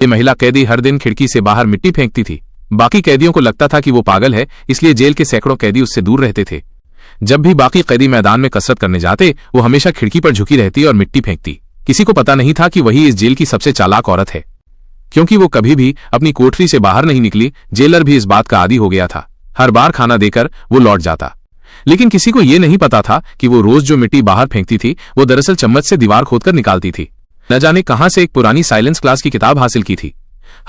ये महिला कैदी हर दिन खिड़की से बाहर मिट्टी फेंकती थी। बाकी कैदियों को लगता था कि वो पागल है, इसलिए जेल के सैकड़ों कैदी उससे दूर रहते थे। जब भी बाकी कैदी मैदान में कसरत करने जाते, वो हमेशा खिड़की पर झुकी रहती और मिट्टी फेंकती। किसी को पता नहीं था कि वही इस जेल की सबसे चालाक औरत है। क्योंकि वो कभी भी अपनी कोठरी से बाहर नहीं निकली, जेलर भी इस बात का आदी हो गया था। हर बार खाना देकर वो लौट जाता, लेकिन किसी को ये नहीं पता था कि वो रोज जो मिट्टी बाहर फेंकती थी, वो दरअसल चम्मच से दीवार खोदकर निकालती थी। न जाने कहां से एक पुरानी साइलेंस क्लास की किताब हासिल की थी।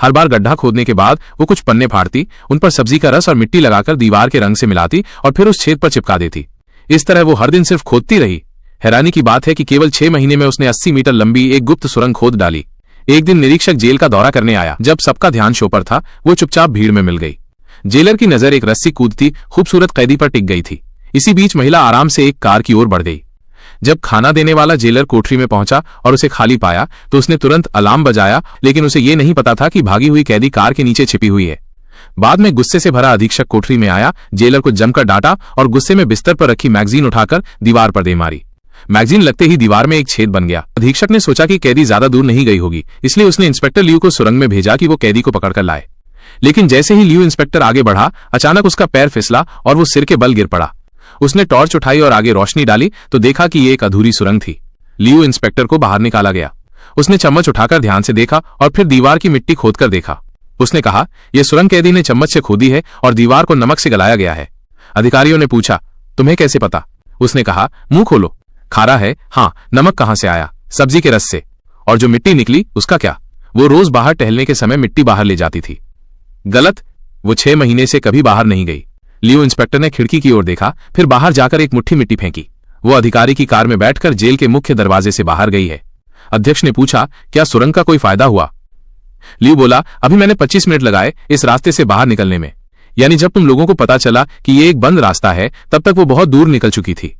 हर बार गड्ढा खोदने के बाद वो कुछ पन्ने फाड़ती, उन पर सब्जी का रस और मिट्टी लगाकर दीवार के रंग से मिलाती और फिर उस छेद पर चिपका देती। इस तरह वो हर दिन सिर्फ खोदती रही। हैरानी की बात है कि केवल 6 महीने में उसने 80 मीटर लंबी एक गुप्त सुरंग खोद डाली। एक दिन निरीक्षक जेल का दौरा करने आया। जब सबका ध्यान शो पर था, वो चुपचाप भीड़ में मिल गई। जेलर की नजर एक रस्सी कूदती खूबसूरत कैदी पर टिक गई थी। इसी बीच महिला आराम से एक कार की ओर बढ़ गई। जब खाना देने वाला जेलर कोठरी में पहुंचा और उसे खाली पाया, तो उसने तुरंत अलार्म बजाया, लेकिन उसे ये नहीं पता था कि भागी हुई कैदी कार के नीचे छिपी हुई है। बाद में गुस्से से भरा अधीक्षक कोठरी में आया, जेलर को जमकर डांटा और गुस्से में बिस्तर पर रखी मैगजीन उठाकर दीवार पर दे मारी। मैगजीन लगते ही दीवार में एक छेद बन गया। अधीक्षक ने सोचा कि कैदी ज्यादा दूर नहीं गई होगी, इसलिए उसने इंस्पेक्टर लियू को सुरंग में भेजा कि वो कैदी को पकड़कर लाए। लेकिन जैसे ही लियू इंस्पेक्टर आगे बढ़ा, अचानक उसका पैर फिसला और वो सिर के बल गिर पड़ा। उसने टॉर्च उठाई और आगे रोशनी डाली तो देखा कि ये एक अधूरी सुरंग थी। लियू इंस्पेक्टर को बाहर निकाला गया। उसने चम्मच उठाकर ध्यान से देखा और फिर दीवार की मिट्टी खोदकर देखा। उसने कहा, यह सुरंग कैदी ने चम्मच से खोदी है और दीवार को नमक से गलाया गया है। अधिकारियों ने पूछा, तुम्हें कैसे पता? उसने कहा, मुंह खोलो, खारा है। हाँ, नमक कहां से आया? सब्जी के रस से। और जो मिट्टी निकली उसका क्या? वो रोज बाहर टहलने के समय मिट्टी बाहर ले जाती थी। गलत, वो 6 महीने से कभी बाहर नहीं गई। लियू इंस्पेक्टर ने खिड़की की ओर देखा, फिर बाहर जाकर एक मुट्ठी मिट्टी फेंकी। वो अधिकारी की कार में बैठकर जेल के मुख्य दरवाजे से बाहर गई है। अध्यक्ष ने पूछा, क्या सुरंग का कोई फायदा हुआ? लियू बोला, अभी मैंने 25 मिनट लगाए इस रास्ते से बाहर निकलने में। यानी जब तुम लोगों को पता चला कि ये एक बंद रास्ता है, तब तक वो बहुत दूर निकल चुकी थी।